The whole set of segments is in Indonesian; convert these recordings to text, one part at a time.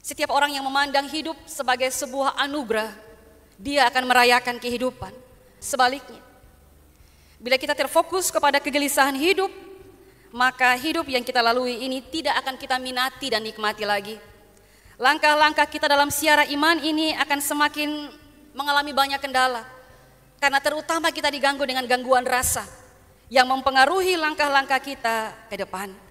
Setiap orang yang memandang hidup sebagai sebuah anugerah, dia akan merayakan kehidupan. Sebaliknya, bila kita terfokus kepada kegelisahan hidup, maka hidup yang kita lalui ini tidak akan kita minati dan nikmati lagi. Langkah-langkah kita dalam siara iman ini akan semakin mengalami banyak kendala, karena terutama kita diganggu dengan gangguan rasa yang mempengaruhi langkah-langkah kita ke depan.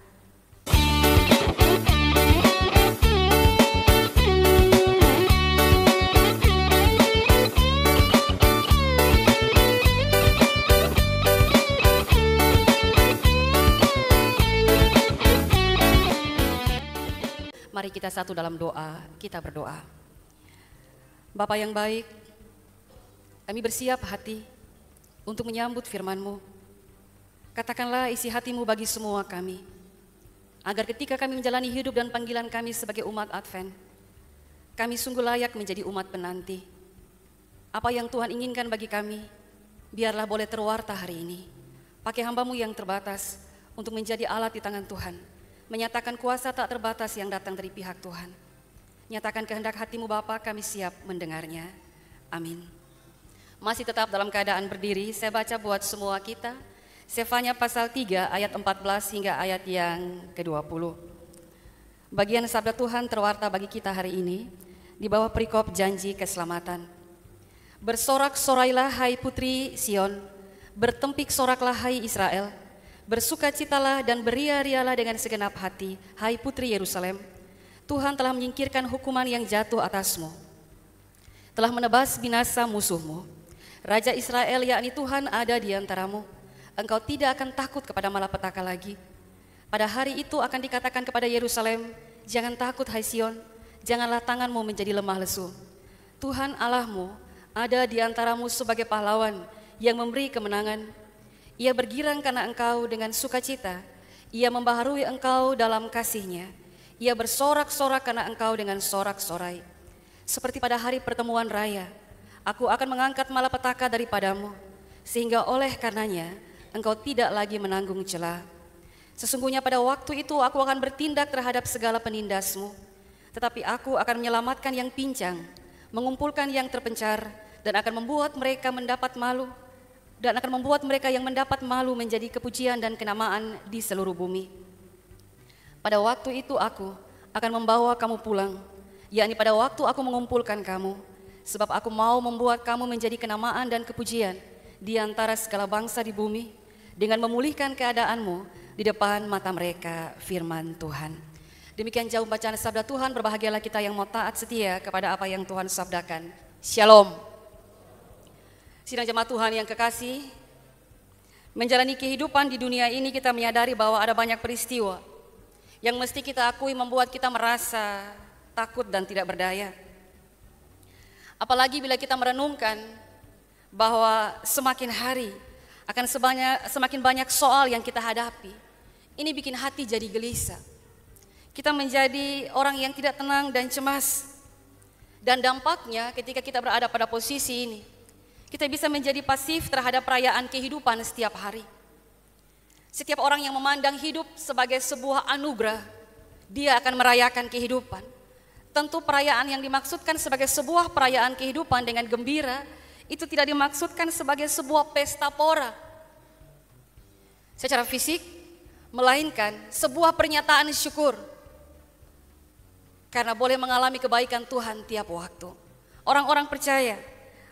Mari kita satu dalam doa, kita berdoa. Bapa yang baik, kami bersiap hati untuk menyambut firman-Mu. Katakanlah isi hati-Mu bagi semua kami, agar ketika kami menjalani hidup dan panggilan kami sebagai umat Advent, kami sungguh layak menjadi umat penanti. Apa yang Tuhan inginkan bagi kami, biarlah boleh terwarta hari ini. Pakai hamba-Mu yang terbatas untuk menjadi alat di tangan Tuhan, menyatakan kuasa tak terbatas yang datang dari pihak Tuhan. Nyatakan kehendak hati-Mu Bapa, kami siap mendengarnya. Amin. Masih tetap dalam keadaan berdiri, saya baca buat semua kita Sefanya pasal 3 ayat 14 hingga ayat yang ke-20. Bagian sabda Tuhan terwarta bagi kita hari ini di bawah perikop janji keselamatan. Bersorak-sorailah hai putri Sion, bertempik soraklah hai Israel. Bersukacitalah dan beria-rialah dengan segenap hati, hai putri Yerusalem. Tuhan telah menyingkirkan hukuman yang jatuh atasmu, telah menebas binasa musuhmu. Raja Israel, yakni Tuhan, ada di antaramu. Engkau tidak akan takut kepada malapetaka lagi. Pada hari itu akan dikatakan kepada Yerusalem, jangan takut hai Sion, janganlah tanganmu menjadi lemah lesu. Tuhan Allahmu ada di antaramu sebagai pahlawan yang memberi kemenangan. Ia bergirang karena engkau dengan sukacita, ia membaharui engkau dalam kasih-Nya. Ia bersorak-sorak karena engkau dengan sorak-sorai. Seperti pada hari pertemuan raya, aku akan mengangkat malapetaka daripadamu, sehingga oleh karenanya engkau tidak lagi menanggung celah. Sesungguhnya pada waktu itu aku akan bertindak terhadap segala penindasmu, tetapi aku akan menyelamatkan yang pincang, mengumpulkan yang terpencar, dan akan membuat mereka mendapat malu. Dan akan membuat mereka yang mendapat malu menjadi kepujian dan kenamaan di seluruh bumi. Pada waktu itu aku akan membawa kamu pulang, yakni pada waktu aku mengumpulkan kamu, sebab aku mau membuat kamu menjadi kenamaan dan kepujian di antara segala bangsa di bumi, dengan memulihkan keadaanmu di depan mata mereka, firman Tuhan. Demikian jauh bacaan sabda Tuhan, berbahagialah kita yang mau taat setia kepada apa yang Tuhan sabdakan. Shalom. Sidang jemaat Tuhan yang kekasih, menjalani kehidupan di dunia ini kita menyadari bahwa ada banyak peristiwa yang mesti kita akui membuat kita merasa takut dan tidak berdaya. Apalagi bila kita merenungkan bahwa semakin hari akan semakin banyak soal yang kita hadapi. Ini bikin hati jadi gelisah. Kita menjadi orang yang tidak tenang dan cemas. Dan dampaknya ketika kita berada pada posisi ini, kita bisa menjadi pasif terhadap perayaan kehidupan setiap hari. Setiap orang yang memandang hidup sebagai sebuah anugerah, dia akan merayakan kehidupan. Tentu perayaan yang dimaksudkan sebagai sebuah perayaan kehidupan dengan gembira, itu tidak dimaksudkan sebagai sebuah pesta pora secara fisik, melainkan sebuah pernyataan syukur karena boleh mengalami kebaikan Tuhan tiap waktu. Orang-orang percaya,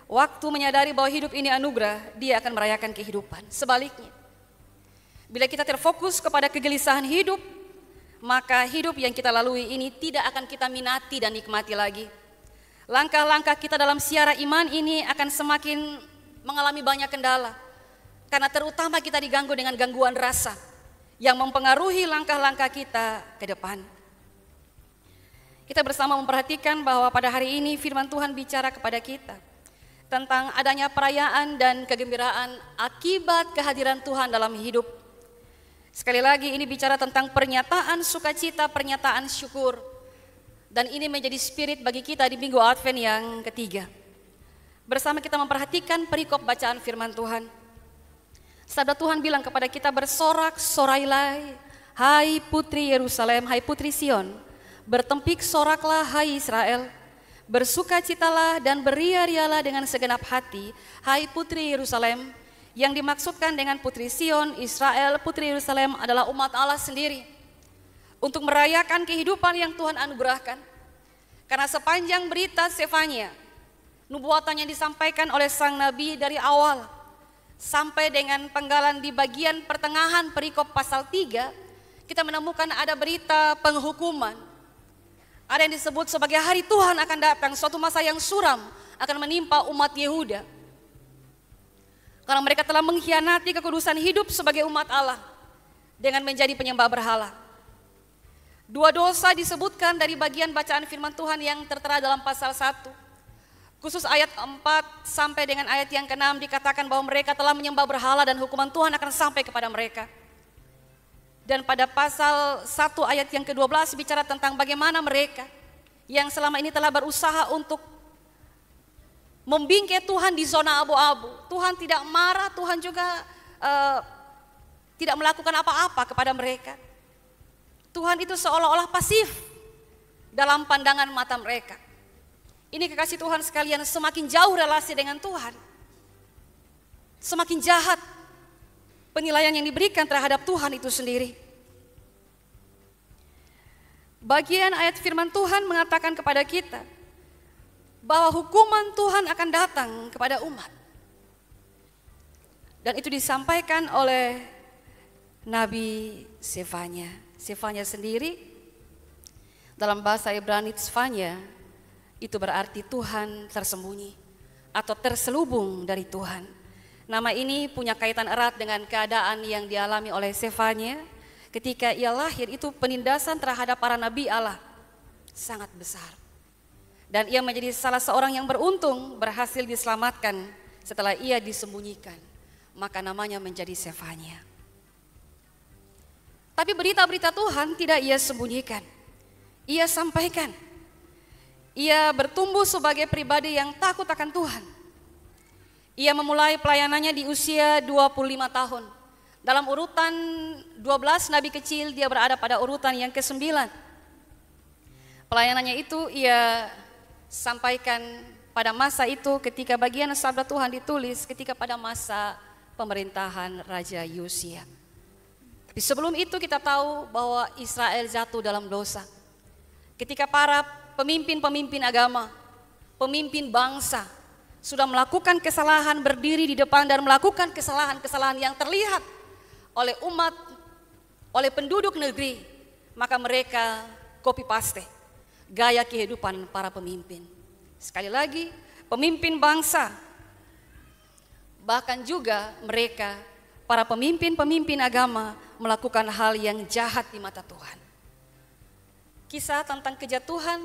waktu menyadari bahwa hidup ini anugerah, dia akan merayakan kehidupan. Sebaliknya, bila kita terfokus kepada kegelisahan hidup, maka hidup yang kita lalui ini tidak akan kita minati dan nikmati lagi. Langkah-langkah kita dalam siara iman ini akan semakin mengalami banyak kendala, karena terutama kita diganggu dengan gangguan rasa yang mempengaruhi langkah-langkah kita ke depan. Kita bersama memperhatikan bahwa pada hari ini firman Tuhan bicara kepada kita tentang adanya perayaan dan kegembiraan akibat kehadiran Tuhan dalam hidup. Sekali lagi ini bicara tentang pernyataan sukacita, pernyataan syukur. Dan ini menjadi spirit bagi kita di Minggu Advent yang ketiga. Bersama kita memperhatikan perikop bacaan firman Tuhan. Sabda Tuhan bilang kepada kita, bersorak-sorailah hai putri Yerusalem, hai putri Sion. Bertempik soraklah hai Israel, bersukacitalah dan beria-rialah dengan segenap hati, hai putri Yerusalem. Yang dimaksudkan dengan putri Sion, Israel, putri Yerusalem adalah umat Allah sendiri. Untuk merayakan kehidupan yang Tuhan anugerahkan. Karena sepanjang berita Sefanya, nubuatan yang disampaikan oleh sang nabi dari awal sampai dengan penggalan di bagian pertengahan perikop pasal 3, kita menemukan ada berita penghukuman. Ada yang disebut sebagai hari Tuhan akan datang, suatu masa yang suram akan menimpa umat Yehuda. Karena mereka telah mengkhianati kekudusan hidup sebagai umat Allah dengan menjadi penyembah berhala. Dua dosa disebutkan dari bagian bacaan firman Tuhan yang tertera dalam pasal 1. Khusus ayat 4 sampai dengan ayat yang ke-6 dikatakan bahwa mereka telah menyembah berhala dan hukuman Tuhan akan sampai kepada mereka. Dan pada pasal 1 ayat yang ke-12 bicara tentang bagaimana mereka yang selama ini telah berusaha untuk membingkai Tuhan di zona abu-abu. Tuhan tidak marah, Tuhan juga tidak melakukan apa-apa kepada mereka. Tuhan itu seolah-olah pasif dalam pandangan mata mereka. Ini kekasih Tuhan sekalian, semakin jauh relasi dengan Tuhan, semakin jahat penilaian yang diberikan terhadap Tuhan itu sendiri. Bagian ayat firman Tuhan mengatakan kepada kita bahwa hukuman Tuhan akan datang kepada umat. Dan itu disampaikan oleh Nabi Sefanya. Sefanya sendiri dalam bahasa Ibrani Tzfanya itu berarti Tuhan tersembunyi atau terselubung dari Tuhan. Nama ini punya kaitan erat dengan keadaan yang dialami oleh Sefanya ketika ia lahir. Itu penindasan terhadap para nabi Allah sangat besar. Dan ia menjadi salah seorang yang beruntung berhasil diselamatkan setelah ia disembunyikan. Maka namanya menjadi Sefanya. Tapi berita-berita Tuhan tidak ia sembunyikan. Ia sampaikan. Ia bertumbuh sebagai pribadi yang takut akan Tuhan. Ia memulai pelayanannya di usia 25 tahun. Dalam urutan 12 nabi kecil, dia berada pada urutan yang ke-9. Pelayanannya itu ia sampaikan pada masa itu ketika bagian sabda Tuhan ditulis ketika pada masa pemerintahan Raja Yosia. Tapi sebelum itu kita tahu bahwa Israel jatuh dalam dosa. Ketika para pemimpin-pemimpin agama, pemimpin bangsa sudah melakukan kesalahan, berdiri di depan dan melakukan kesalahan-kesalahan yang terlihat oleh umat, oleh penduduk negeri, maka mereka copy paste gaya kehidupan para pemimpin. Sekali lagi, pemimpin bangsa, bahkan juga mereka, para pemimpin-pemimpin agama melakukan hal yang jahat di mata Tuhan. Kisah tentang kejatuhan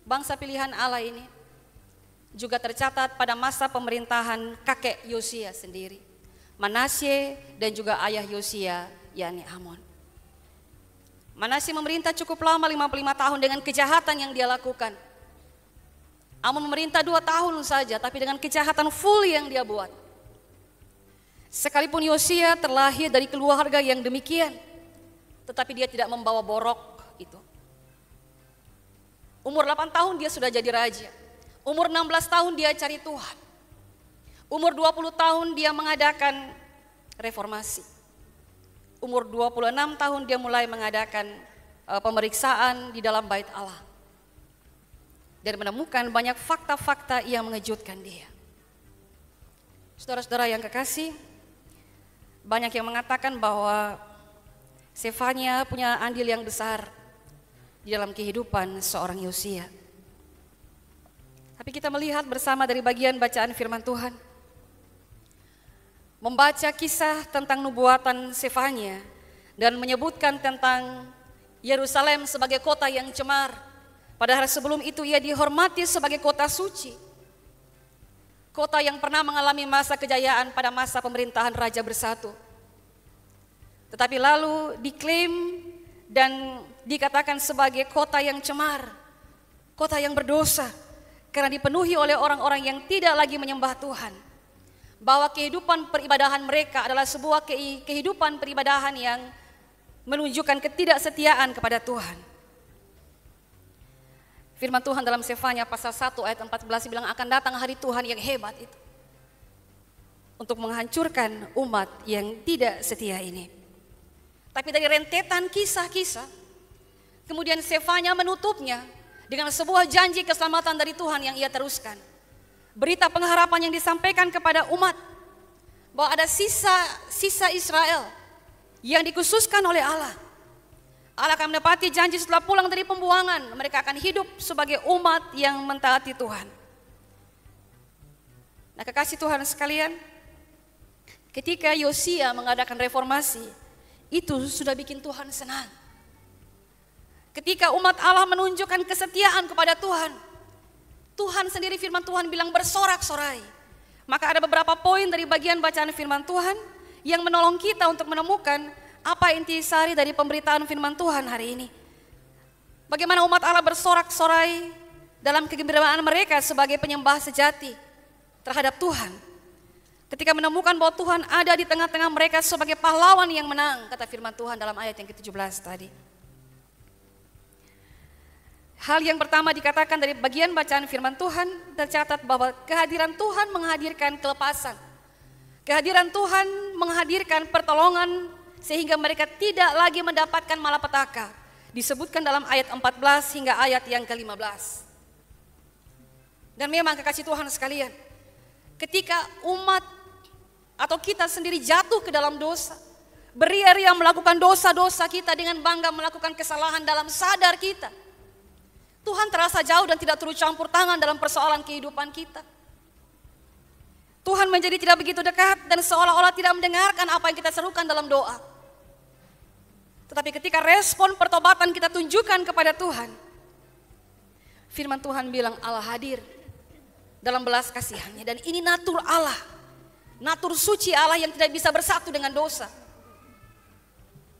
bangsa pilihan Allah ini juga tercatat pada masa pemerintahan kakek Yosia sendiri, Manasye dan juga ayah Yosia, yakni Amon. Manasye memerintah cukup lama, 55 tahun dengan kejahatan yang dia lakukan. Amon memerintah 2 tahun saja, tapi dengan kejahatan full yang dia buat. Sekalipun Yosia terlahir dari keluarga yang demikian, tetapi dia tidak membawa borok itu. Umur 8 tahun dia sudah jadi raja. Umur 16 tahun dia cari Tuhan. Umur 20 tahun dia mengadakan reformasi. Umur 26 tahun dia mulai mengadakan pemeriksaan di dalam bait Allah. Dan menemukan banyak fakta-fakta yang mengejutkan dia. Saudara-saudara yang kekasih, banyak yang mengatakan bahwa Sefanya punya andil yang besar di dalam kehidupan seorang Yosia. Tapi kita melihat bersama dari bagian bacaan firman Tuhan, membaca kisah tentang nubuatan Sefanya dan menyebutkan tentang Yerusalem sebagai kota yang cemar. Padahal sebelum itu ia dihormati sebagai kota suci. Kota yang pernah mengalami masa kejayaan pada masa pemerintahan Raja Bersatu. Tetapi lalu diklaim dan dikatakan sebagai kota yang cemar, kota yang berdosa, karena dipenuhi oleh orang-orang yang tidak lagi menyembah Tuhan. Bahwa kehidupan peribadahan mereka adalah sebuah kehidupan peribadahan yang menunjukkan ketidaksetiaan kepada Tuhan. Firman Tuhan dalam Sefanya pasal 1 ayat 14 bilang akan datang hari Tuhan yang hebat itu untuk menghancurkan umat yang tidak setia ini. Tapi dari rentetan kisah-kisah, kemudian Sefanya menutupnya dengan sebuah janji keselamatan dari Tuhan yang ia teruskan. Berita pengharapan yang disampaikan kepada umat bahwa ada sisa Israel yang dikhususkan oleh Allah. Allah akan menepati janji setelah pulang dari pembuangan. Mereka akan hidup sebagai umat yang mentaati Tuhan. Nah, kekasih Tuhan sekalian, ketika Yosia mengadakan reformasi, itu sudah bikin Tuhan senang. Ketika umat Allah menunjukkan kesetiaan kepada Tuhan, Tuhan sendiri firman Tuhan bilang bersorak-sorai. Maka ada beberapa poin dari bagian bacaan firman Tuhan yang menolong kita untuk menemukan apa intisari dari pemberitaan firman Tuhan hari ini. Bagaimana umat Allah bersorak-sorai dalam kegembiraan mereka sebagai penyembah sejati terhadap Tuhan. Ketika menemukan bahwa Tuhan ada di tengah-tengah mereka sebagai pahlawan yang menang, kata firman Tuhan dalam ayat yang ke-17 tadi. Hal yang pertama dikatakan dari bagian bacaan firman Tuhan, tercatat bahwa kehadiran Tuhan menghadirkan kelepasan. Kehadiran Tuhan menghadirkan pertolongan sehingga mereka tidak lagi mendapatkan malapetaka. Disebutkan dalam ayat 14 hingga ayat yang ke-15. Dan memang kekasih Tuhan sekalian, ketika umat atau kita sendiri jatuh ke dalam dosa, beria-ria melakukan dosa-dosa kita dengan bangga melakukan kesalahan dalam sadar kita, Tuhan terasa jauh dan tidak turut campur tangan dalam persoalan kehidupan kita. Tuhan menjadi tidak begitu dekat dan seolah-olah tidak mendengarkan apa yang kita serukan dalam doa. Tetapi ketika respon pertobatan kita tunjukkan kepada Tuhan, firman Tuhan bilang Allah hadir dalam belas kasihannya. Dan ini natur Allah, natur suci Allah yang tidak bisa bersatu dengan dosa.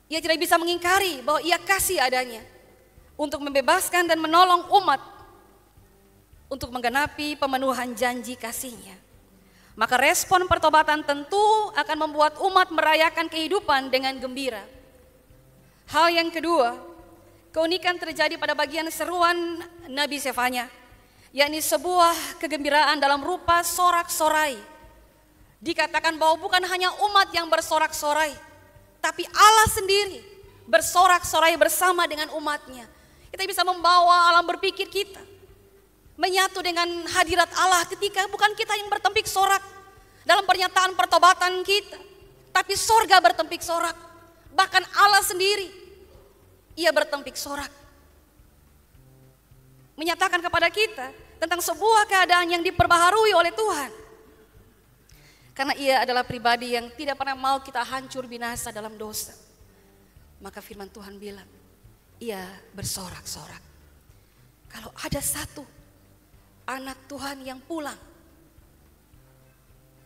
Ia tidak bisa mengingkari bahwa ia kasih adanya untuk membebaskan dan menolong umat untuk menggenapi pemenuhan janji kasihnya. Maka respon pertobatan tentu akan membuat umat merayakan kehidupan dengan gembira. Hal yang kedua, keunikan terjadi pada bagian seruan Nabi Sefanya, yakni sebuah kegembiraan dalam rupa sorak-sorai. Dikatakan bahwa bukan hanya umat yang bersorak-sorai, tapi Allah sendiri bersorak-sorai bersama dengan umatnya. Kita bisa membawa alam berpikir kita menyatu dengan hadirat Allah ketika bukan kita yang bertempik sorak dalam pernyataan pertobatan kita, tapi sorga bertempik sorak. Bahkan Allah sendiri, ia bertempik sorak. Menyatakan kepada kita tentang sebuah keadaan yang diperbaharui oleh Tuhan. Karena ia adalah pribadi yang tidak pernah mau kita hancur binasa dalam dosa. Maka firman Tuhan bilang, ia bersorak-sorak. Kalau ada satu anak Tuhan yang pulang,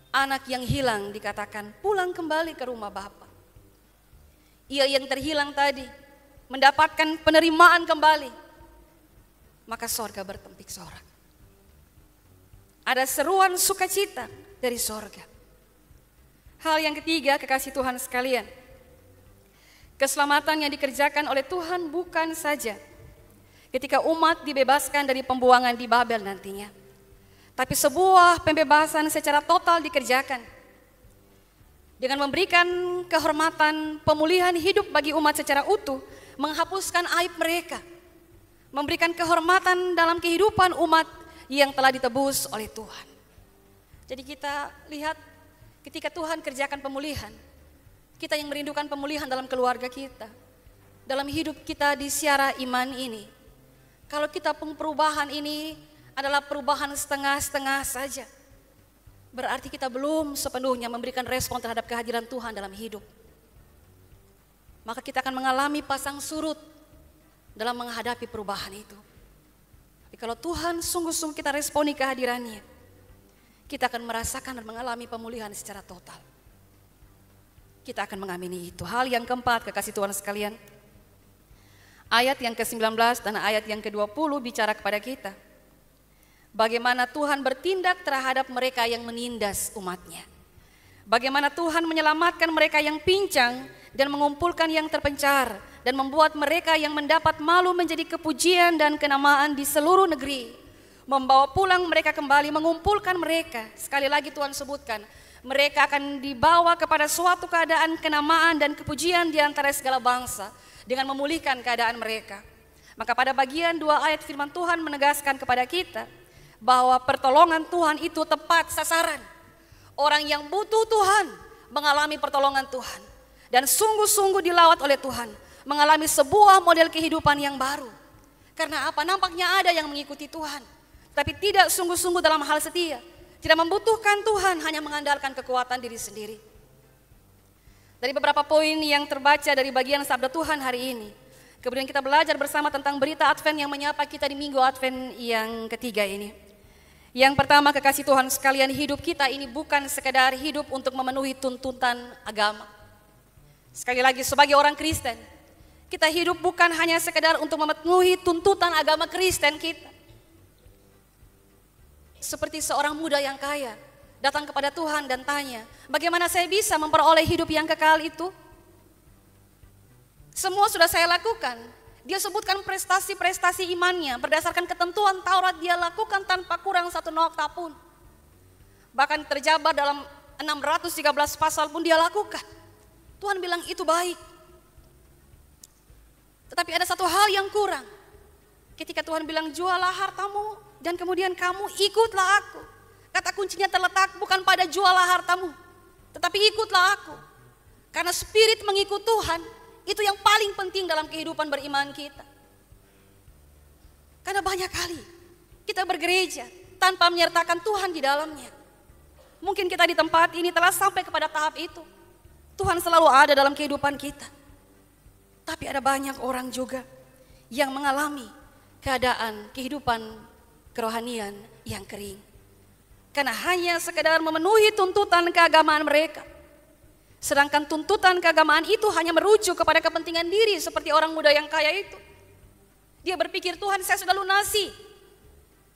anak yang hilang dikatakan pulang kembali ke rumah Bapa. Ia yang terhilang tadi mendapatkan penerimaan kembali, maka sorga bertempik sorak. Ada seruan sukacita dari sorga. Hal yang ketiga, kekasih Tuhan sekalian, keselamatan yang dikerjakan oleh Tuhan bukan saja ketika umat dibebaskan dari pembuangan di Babel nantinya, tapi sebuah pembebasan secara total dikerjakan dengan memberikan kehormatan pemulihan hidup bagi umat secara utuh, menghapuskan aib mereka, memberikan kehormatan dalam kehidupan umat yang telah ditebus oleh Tuhan. Jadi kita lihat ketika Tuhan kerjakan pemulihan, kita yang merindukan pemulihan dalam keluarga kita, dalam hidup kita di siara iman ini, kalau kita perubahan ini adalah perubahan setengah-setengah saja, berarti kita belum sepenuhnya memberikan respon terhadap kehadiran Tuhan dalam hidup. Maka kita akan mengalami pasang surut dalam menghadapi perubahan itu. Tapi kalau Tuhan sungguh-sungguh kita responi kehadirannya, kita akan merasakan dan mengalami pemulihan secara total. Kita akan mengamini itu. Hal yang keempat, kekasih Tuhan sekalian, ayat yang ke-19 dan ayat yang ke-20 bicara kepada kita bagaimana Tuhan bertindak terhadap mereka yang menindas umatnya. Bagaimana Tuhan menyelamatkan mereka yang pincang dan mengumpulkan yang terpencar dan membuat mereka yang mendapat malu menjadi kepujian dan kenamaan di seluruh negeri. Membawa pulang mereka kembali, mengumpulkan mereka. Sekali lagi Tuhan sebutkan, mereka akan dibawa kepada suatu keadaan kenamaan dan kepujian di antara segala bangsa dengan memulihkan keadaan mereka. Maka pada bagian 2 ayat firman Tuhan menegaskan kepada kita bahwa pertolongan Tuhan itu tepat sasaran. Orang yang butuh Tuhan mengalami pertolongan Tuhan dan sungguh-sungguh dilawat oleh Tuhan, mengalami sebuah model kehidupan yang baru. Karena apa? Nampaknya ada yang mengikuti Tuhan, tapi tidak sungguh-sungguh dalam hal setia. Tidak membutuhkan Tuhan, hanya mengandalkan kekuatan diri sendiri. Dari beberapa poin yang terbaca dari bagian sabda Tuhan hari ini, kemudian kita belajar bersama tentang berita Advent yang menyapa kita di minggu Advent yang ketiga ini. Yang pertama, kekasih Tuhan sekalian, hidup kita ini bukan sekedar hidup untuk memenuhi tuntutan agama. Sekali lagi, sebagai orang Kristen, kita hidup bukan hanya sekedar untuk memenuhi tuntutan agama Kristen kita. Seperti seorang muda yang kaya datang kepada Tuhan dan tanya, bagaimana saya bisa memperoleh hidup yang kekal itu? Semua sudah saya lakukan. Dia sebutkan prestasi-prestasi imannya berdasarkan ketentuan Taurat dia lakukan tanpa kurang satu nokta pun. Bahkan terjabar dalam 613 pasal pun dia lakukan. Tuhan bilang itu baik. Tetapi ada satu hal yang kurang. Ketika Tuhan bilang jualah hartamu dan kemudian kamu ikutlah aku. Kata kuncinya terletak bukan pada jualah hartamu, tetapi ikutlah aku. Karena spirit mengikut Tuhan itu yang paling penting dalam kehidupan beriman kita. Karena banyak kali kita bergereja tanpa menyertakan Tuhan di dalamnya. Mungkin kita di tempat ini telah sampai kepada tahap itu. Tuhan selalu ada dalam kehidupan kita. Tapi ada banyak orang juga yang mengalami keadaan kehidupan kerohanian yang kering. Karena hanya sekedar memenuhi tuntutan keagamaan mereka. Sedangkan tuntutan keagamaan itu hanya merujuk kepada kepentingan diri seperti orang muda yang kaya itu. Dia berpikir, Tuhan saya sudah lunasi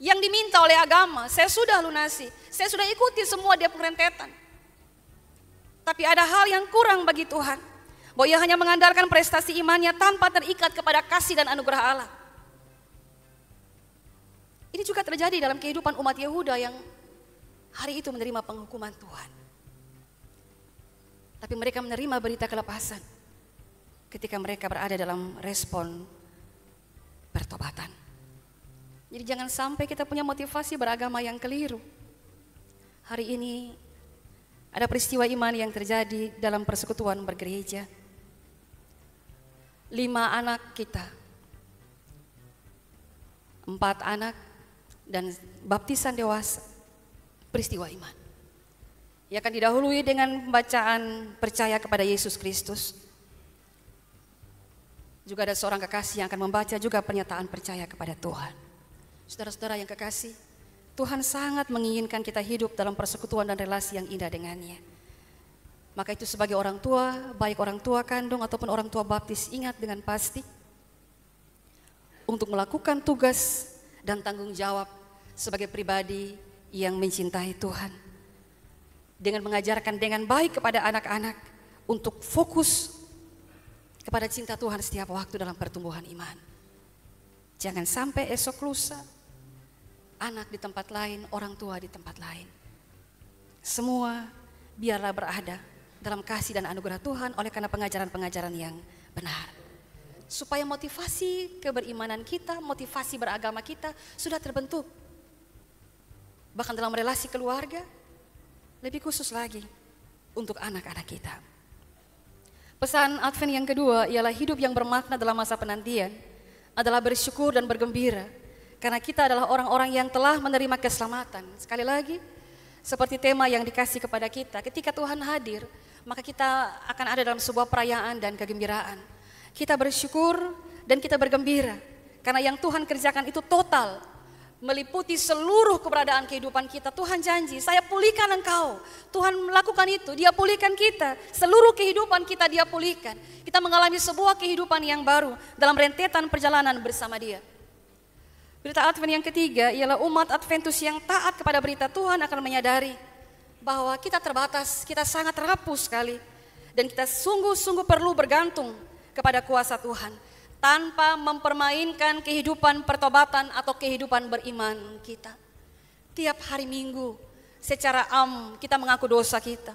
yang diminta oleh agama, saya sudah lunasi. Saya sudah ikuti semua dia rentetan. Tapi ada hal yang kurang bagi Tuhan. Bahwa ia hanya mengandalkan prestasi imannya tanpa terikat kepada kasih dan anugerah Allah. Ini juga terjadi dalam kehidupan umat Yehuda yang hari itu menerima penghukuman Tuhan. Tapi mereka menerima berita kelepasan ketika mereka berada dalam respon pertobatan. Jadi jangan sampai kita punya motivasi beragama yang keliru. Hari ini ada peristiwa iman yang terjadi dalam persekutuan bergereja. 5 anak kita, 4 anak, dan baptisan dewasa, peristiwa iman. Ia akan didahului dengan pembacaan percaya kepada Yesus Kristus. Juga ada seorang kekasih yang akan membaca juga pernyataan percaya kepada Tuhan. Saudara-saudara yang kekasih, Tuhan sangat menginginkan kita hidup dalam persekutuan dan relasi yang indah dengannya. Maka itu sebagai orang tua, baik orang tua kandung ataupun orang tua baptis, ingat dengan pasti untuk melakukan tugas dan tanggung jawab sebagai pribadi yang mencintai Tuhan. Dengan mengajarkan dengan baik kepada anak-anak untuk fokus kepada cinta Tuhan setiap waktu dalam pertumbuhan iman. Jangan sampai esok lusa anak di tempat lain, orang tua di tempat lain. Semua biarlah berada dalam kasih dan anugerah Tuhan oleh karena pengajaran-pengajaran yang benar. Supaya motivasi keberimanan kita, motivasi beragama kita sudah terbentuk. Bahkan dalam relasi keluarga, lebih khusus lagi untuk anak-anak kita. Pesan Advent yang kedua ialah hidup yang bermakna dalam masa penantian adalah bersyukur dan bergembira. Karena kita adalah orang-orang yang telah menerima keselamatan. Sekali lagi, seperti tema yang dikasih kepada kita, ketika Tuhan hadir, maka kita akan ada dalam sebuah perayaan dan kegembiraan. Kita bersyukur dan kita bergembira. Karena yang Tuhan kerjakan itu total, meliputi seluruh keberadaan kehidupan kita. Tuhan janji, saya pulihkan engkau. Tuhan melakukan itu, dia pulihkan kita. Seluruh kehidupan kita dia pulihkan. Kita mengalami sebuah kehidupan yang baru dalam rentetan perjalanan bersama dia. Berita Advent yang ketiga ialah umat Adventus yang taat kepada berita Tuhan akan menyadari bahwa kita terbatas, kita sangat rapuh sekali. Dan kita sungguh-sungguh perlu bergantung kepada kuasa Tuhan tanpa mempermainkan kehidupan pertobatan atau kehidupan beriman kita. Tiap hari Minggu secara kita mengaku dosa kita.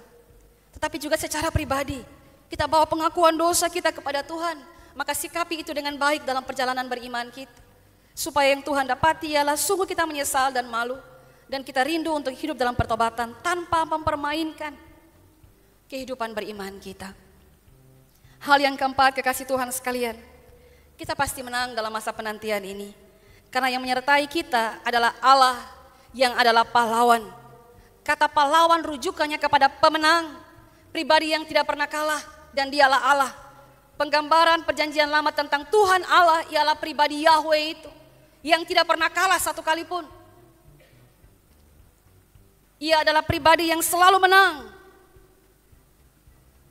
Tetapi juga secara pribadi kita bawa pengakuan dosa kita kepada Tuhan. Maka sikapi itu dengan baik dalam perjalanan beriman kita. Supaya yang Tuhan dapati ialah sungguh kita menyesal dan malu. Dan kita rindu untuk hidup dalam pertobatan tanpa mempermainkan kehidupan beriman kita. Hal yang keempat, kekasih Tuhan sekalian, kita pasti menang dalam masa penantian ini. Karena yang menyertai kita adalah Allah yang adalah pahlawan. Kata pahlawan rujukannya kepada pemenang, pribadi yang tidak pernah kalah, dan dialah Allah. Penggambaran perjanjian lama tentang Tuhan Allah ialah pribadi Yahweh itu, yang tidak pernah kalah satu kali pun. Ia adalah pribadi yang selalu menang.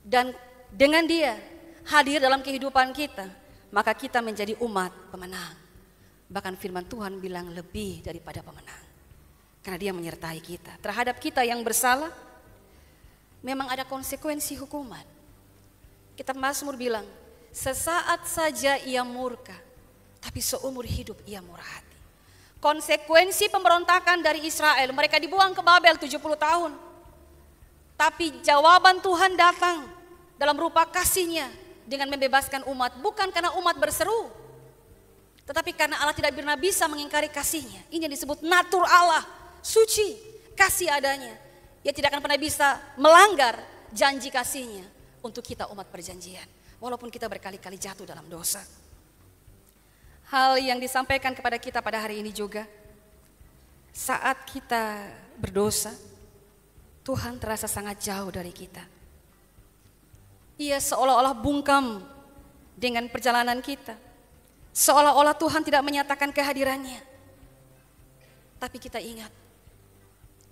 Dan dengan dia hadir dalam kehidupan kita, maka kita menjadi umat pemenang. Bahkan firman Tuhan bilang lebih daripada pemenang. Karena dia menyertai kita. Terhadap kita yang bersalah, memang ada konsekuensi hukuman. Kitab Mazmur bilang, sesaat saja ia murka, tapi seumur hidup ia murah hati. Konsekuensi pemberontakan dari Israel, mereka dibuang ke Babel 70 tahun. Tapi jawaban Tuhan datang dalam rupa kasih-Nya dengan membebaskan umat. Bukan karena umat berseru, tetapi karena Allah tidak pernah bisa mengingkari kasih-Nya. Ini yang disebut natur Allah, suci, kasih adanya. Ia tidak akan pernah bisa melanggar janji kasih-Nya untuk kita umat perjanjian. Walaupun kita berkali-kali jatuh dalam dosa. Hal yang disampaikan kepada kita pada hari ini juga, saat kita berdosa, Tuhan terasa sangat jauh dari kita. Ia seolah-olah bungkam dengan perjalanan kita. Seolah-olah Tuhan tidak menyatakan kehadirannya. Tapi kita ingat,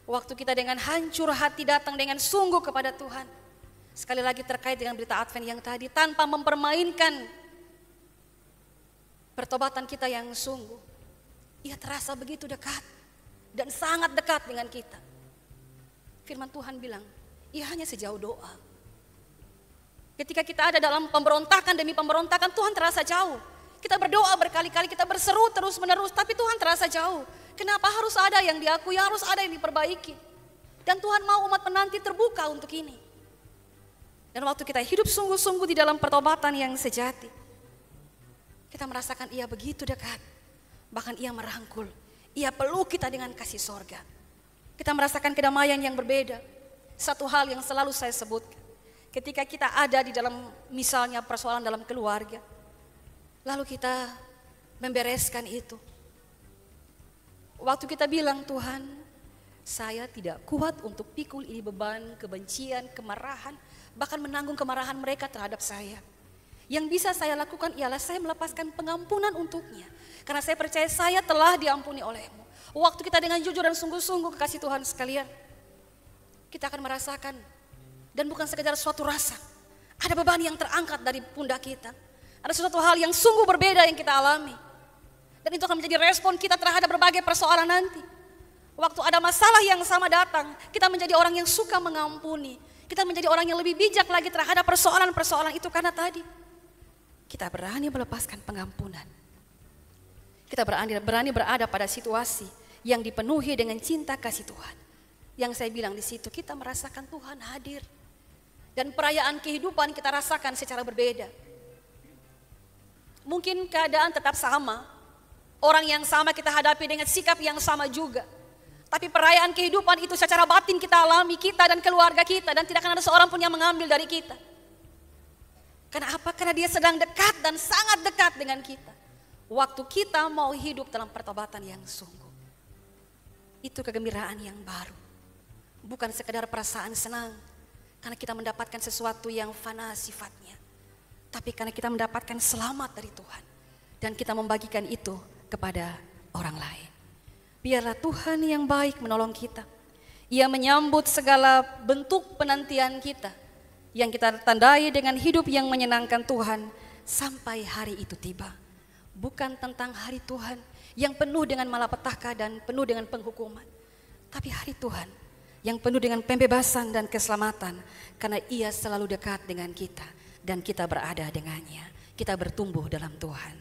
waktu kita dengan hancur hati datang dengan sungguh kepada Tuhan. Sekali lagi terkait dengan berita Advent yang tadi, tanpa mempermainkan pertobatan kita yang sungguh. Ia terasa begitu dekat dan sangat dekat dengan kita. Firman Tuhan bilang, ia hanya sejauh doa. Ketika kita ada dalam pemberontakan demi pemberontakan, Tuhan terasa jauh. Kita berdoa berkali-kali, kita berseru terus-menerus, tapi Tuhan terasa jauh. Kenapa harus ada yang diakui, harus ada yang diperbaiki? Dan Tuhan mau umat menanti terbuka untuk ini. Dan waktu kita hidup sungguh-sungguh di dalam pertobatan yang sejati, kita merasakan ia begitu dekat. Bahkan ia merangkul, ia peluk kita dengan kasih sorga. Kita merasakan kedamaian yang berbeda. Satu hal yang selalu saya sebutkan, ketika kita ada di dalam misalnya persoalan dalam keluarga, lalu kita membereskan itu. Waktu kita bilang, Tuhan, saya tidak kuat untuk pikul ini beban, kebencian, kemarahan, bahkan menanggung kemarahan mereka terhadap saya. Yang bisa saya lakukan ialah saya melepaskan pengampunan untuknya. Karena saya percaya saya telah diampuni oleh-Mu. Waktu kita dengan jujur dan sungguh-sungguh kekasih Tuhan sekalian, kita akan merasakan, dan bukan sekedar suatu rasa, ada beban yang terangkat dari pundak kita. Ada sesuatu hal yang sungguh berbeda yang kita alami. Dan itu akan menjadi respon kita terhadap berbagai persoalan nanti. Waktu ada masalah yang sama datang, kita menjadi orang yang suka mengampuni. Kita menjadi orang yang lebih bijak lagi terhadap persoalan-persoalan itu karena tadi kita berani melepaskan pengampunan. Kita berani berada pada situasi yang dipenuhi dengan cinta kasih Tuhan. Yang saya bilang di situ, kita merasakan Tuhan hadir. Dan perayaan kehidupan kita rasakan secara berbeda. Mungkin keadaan tetap sama. Orang yang sama kita hadapi dengan sikap yang sama juga. Tapi perayaan kehidupan itu secara batin kita alami, kita dan keluarga kita. Dan tidak akan ada seorang pun yang mengambil dari kita. Karena apa? Karena dia sedang dekat dan sangat dekat dengan kita. Waktu kita mau hidup dalam pertobatan yang sungguh. Itu kegembiraan yang baru. Bukan sekedar perasaan senang. Karena kita mendapatkan sesuatu yang fana sifatnya. Tapi karena kita mendapatkan selamat dari Tuhan. Dan kita membagikan itu kepada orang lain. Biarlah Tuhan yang baik menolong kita. Ia menyambut segala bentuk penantian kita. Yang kita tandai dengan hidup yang menyenangkan Tuhan sampai hari itu tiba. Bukan tentang hari Tuhan yang penuh dengan malapetaka dan penuh dengan penghukuman. Tapi hari Tuhan yang penuh dengan pembebasan dan keselamatan, karena Ia selalu dekat dengan kita dan kita berada dengannya. Kita bertumbuh dalam Tuhan.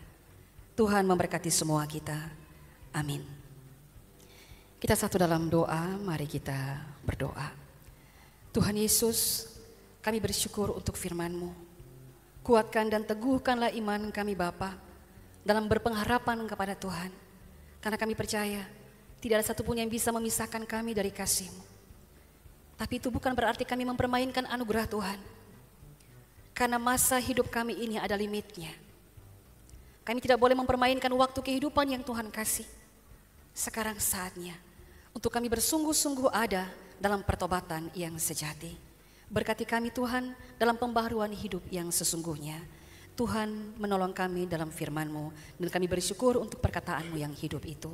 Tuhan memberkati semua kita. Amin. Kita satu dalam doa, mari kita berdoa. Tuhan Yesus, kami bersyukur untuk firman-Mu. Kuatkan dan teguhkanlah iman kami Bapa dalam berpengharapan kepada Tuhan. Karena kami percaya tidak ada satupun yang bisa memisahkan kami dari kasih-Mu. Tapi itu bukan berarti kami mempermainkan anugerah Tuhan. Karena masa hidup kami ini ada limitnya. Kami tidak boleh mempermainkan waktu kehidupan yang Tuhan kasih. Sekarang saatnya untuk kami bersungguh-sungguh ada dalam pertobatan yang sejati. Berkati kami Tuhan dalam pembaharuan hidup yang sesungguhnya. Tuhan menolong kami dalam firman-Mu dan kami bersyukur untuk perkataan-Mu yang hidup itu.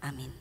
Amin.